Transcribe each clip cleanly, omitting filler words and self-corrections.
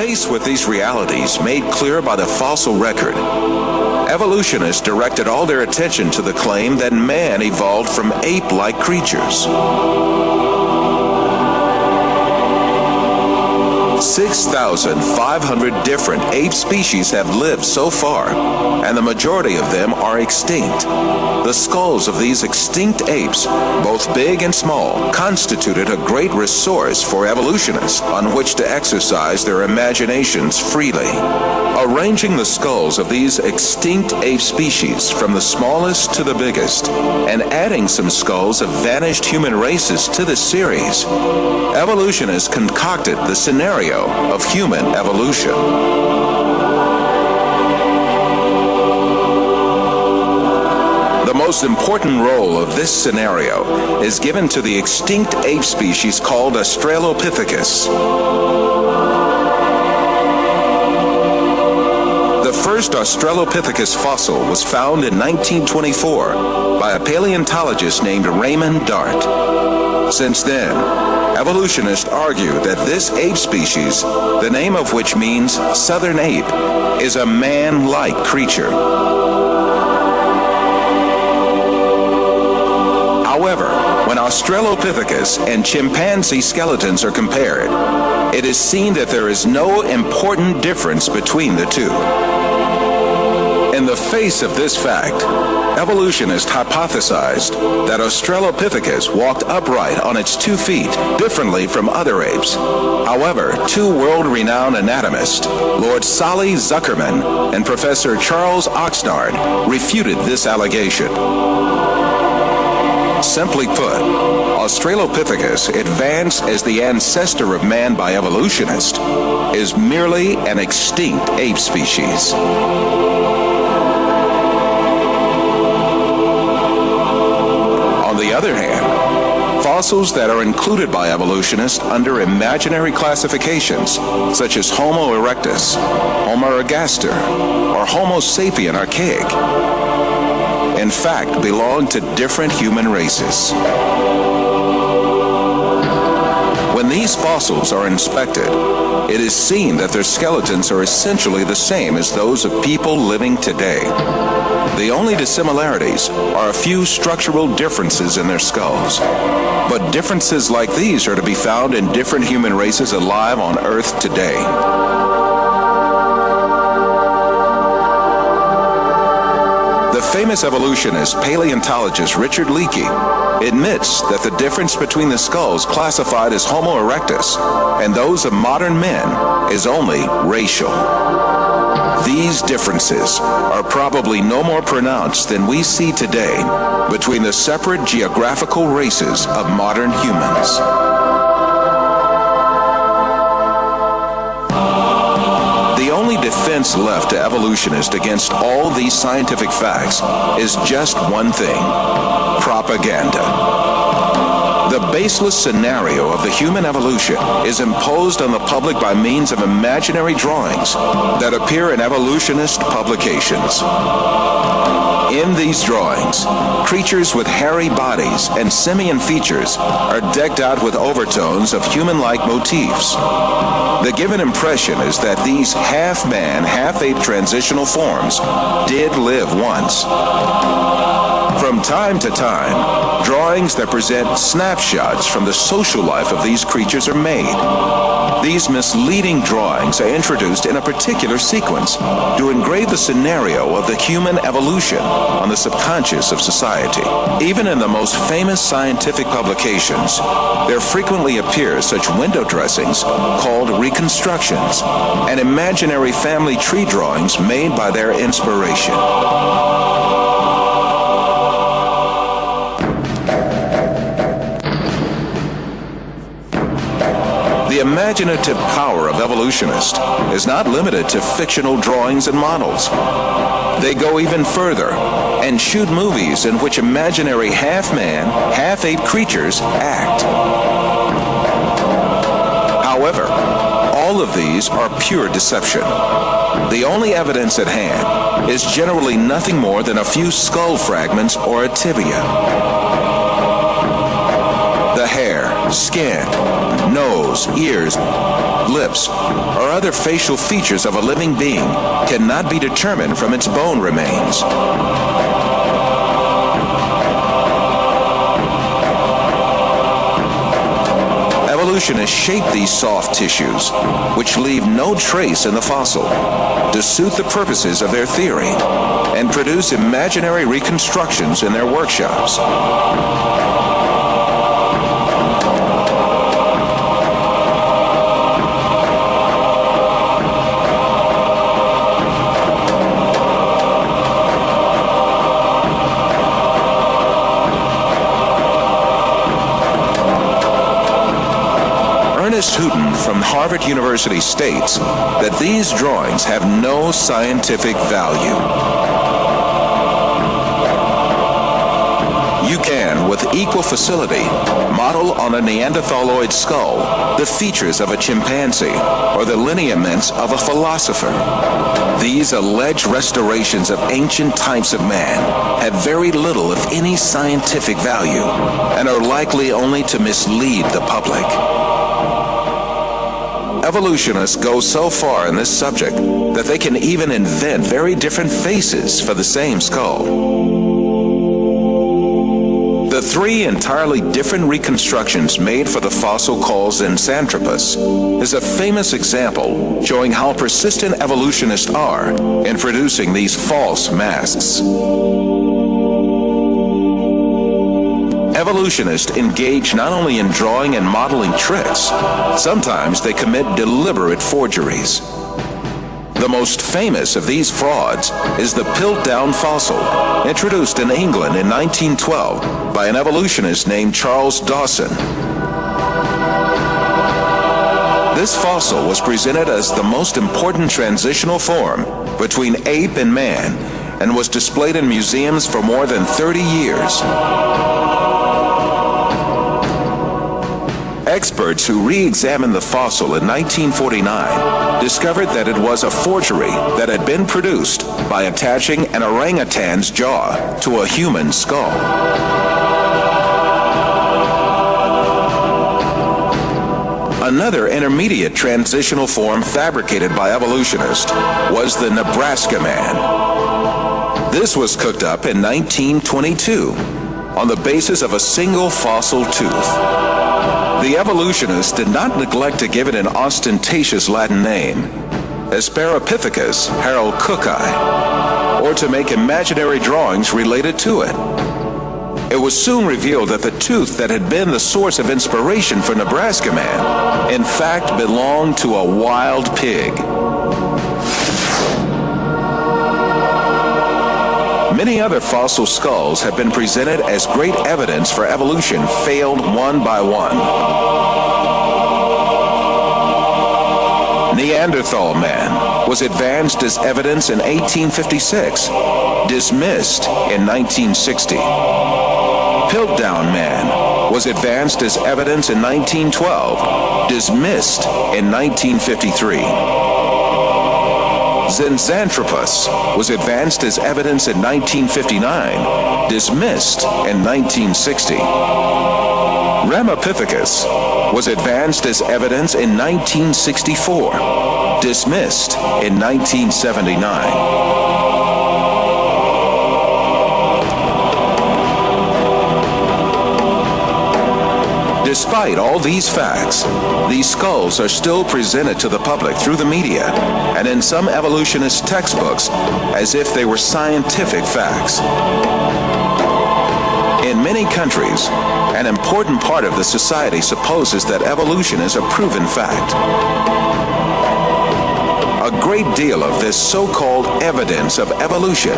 Faced with these realities made clear by the fossil record, evolutionists directed all their attention to the claim that man evolved from ape-like creatures. 6,500 different ape species have lived so far, and the majority of them are extinct. The skulls of these extinct apes, both big and small, constituted a great resource for evolutionists on which to exercise their imaginations freely. Arranging the skulls of these extinct ape species from the smallest to the biggest, and adding some skulls of vanished human races to the series, evolutionists concocted the scenario of human evolution. The most important role of this scenario is given to the extinct ape species called Australopithecus. The first Australopithecus fossil was found in 1924 by a paleontologist named Raymond Dart. Since then, evolutionists argue that this ape species, the name of which means southern ape, is a man-like creature. However, when Australopithecus and chimpanzee skeletons are compared, it is seen that there is no important difference between the two. In the face of this fact, evolutionists hypothesized that Australopithecus walked upright on its 2 feet differently from other apes. However, two world-renowned anatomists, Lord Solly Zuckerman and Professor Charles Oxnard, refuted this allegation. Simply put, Australopithecus, advanced as the ancestor of man by evolutionists, is merely an extinct ape species. On the other hand, fossils that are included by evolutionists under imaginary classifications, such as Homo erectus, Homo ergaster, or Homo sapien archaic, in fact belong to different human races. When these fossils are inspected, it is seen that their skeletons are essentially the same as those of people living today. The only dissimilarities are a few structural differences in their skulls. But differences like these are to be found in different human races alive on Earth today. The famous evolutionist paleontologist Richard Leakey admits that the difference between the skulls classified as Homo erectus and those of modern men is only racial. These differences are probably no more pronounced than we see today between the separate geographical races of modern humans. The only defense left to evolutionists against all these scientific facts is just one thing: propaganda. The baseless scenario of the human evolution is imposed on the public by means of imaginary drawings that appear in evolutionist publications. In these drawings, creatures with hairy bodies and simian features are decked out with overtones of human-like motifs. The given impression is that these half-man, half-ape transitional forms did live once. From time to time, drawings that present snapshots from the social life of these creatures are made. These misleading drawings are introduced in a particular sequence to engrave the scenario of the human evolution on the subconscious of society. Even in the most famous scientific publications, there frequently appear such window dressings called reconstructions and imaginary family tree drawings made by their inspiration. The imaginative power of evolutionists is not limited to fictional drawings and models. They go even further and shoot movies in which imaginary half-man, half-ape creatures act. However, all of these are pure deception. The only evidence at hand is generally nothing more than a few skull fragments or a tibia. The hair, skin, nose, ears, lips, or other facial features of a living being cannot be determined from its bone remains. Evolutionists shape these soft tissues, which leave no trace in the fossil, to suit the purposes of their theory, and produce imaginary reconstructions in their workshops. Houghton from Harvard University states that these drawings have no scientific value. You can, with equal facility, model on a Neanderthaloid skull the features of a chimpanzee or the lineaments of a philosopher. These alleged restorations of ancient types of man have very little, if any, scientific value and are likely only to mislead the public. Evolutionists go so far in this subject that they can even invent very different faces for the same skull. The three entirely different reconstructions made for the fossil called Zinjanthropus is a famous example showing how persistent evolutionists are in producing these false masks. Evolutionists engage not only in drawing and modeling tricks, sometimes they commit deliberate forgeries. The most famous of these frauds is the Piltdown fossil, introduced in England in 1912 by an evolutionist named Charles Dawson. This fossil was presented as the most important transitional form between ape and man and was displayed in museums for more than 30 years. Experts who re-examined the fossil in 1949 discovered that it was a forgery that had been produced by attaching an orangutan's jaw to a human skull. Another intermediate transitional form fabricated by evolutionists was the Nebraska man. This was cooked up in 1922 on the basis of a single fossil tooth. The evolutionists did not neglect to give it an ostentatious Latin name, Asparapithecus harold-cooki, or to make imaginary drawings related to it. It was soon revealed that the tooth that had been the source of inspiration for Nebraska Man, in fact, belonged to a wild pig. Many other fossil skulls have been presented as great evidence for evolution, failed one by one. Neanderthal man was advanced as evidence in 1856, dismissed in 1960. Piltdown man was advanced as evidence in 1912, dismissed in 1953. Zinjanthropus was advanced as evidence in 1959, dismissed in 1960. Ramapithecus was advanced as evidence in 1964, dismissed in 1979. Despite all these facts, these skulls are still presented to the public through the media and in some evolutionist textbooks as if they were scientific facts. In many countries, an important part of the society supposes that evolution is a proven fact. A great deal of this so-called evidence of evolution,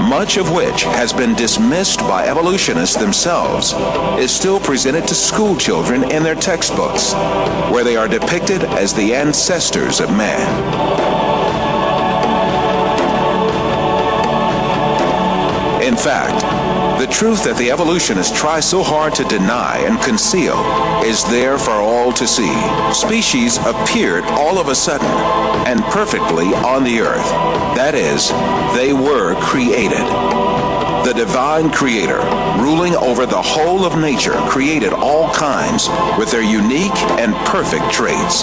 much of which has been dismissed by evolutionists themselves, is still presented to school children in their textbooks, where they are depicted as the ancestors of man. In fact, the truth that the evolutionists try so hard to deny and conceal is there for all to see. Species appeared all of a sudden and perfectly on the earth. That is, they were created. The divine creator, ruling over the whole of nature, created all kinds with their unique and perfect traits.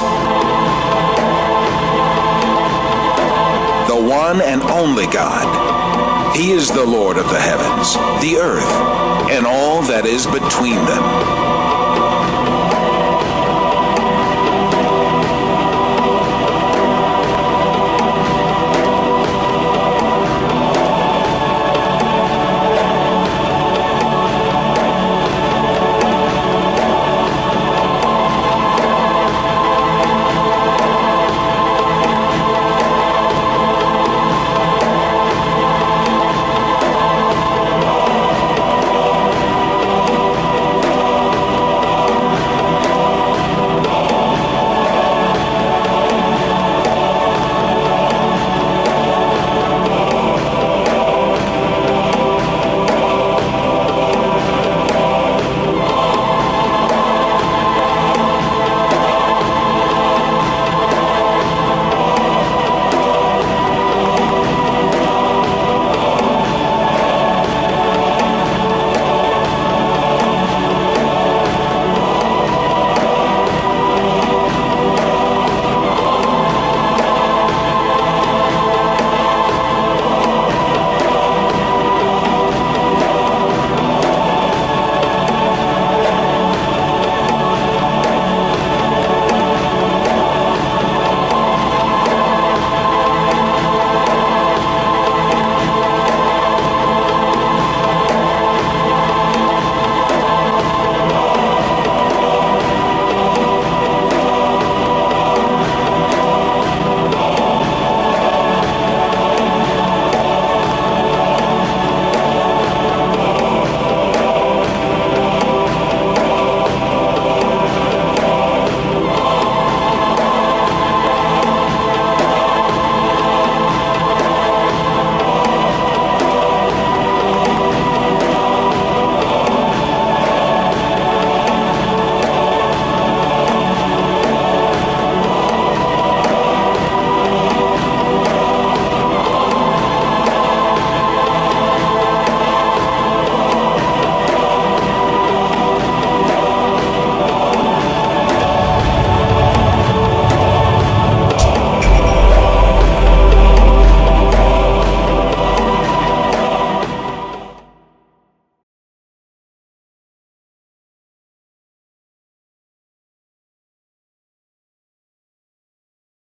The one and only God. He is the Lord of the heavens, the earth, and all that is between them.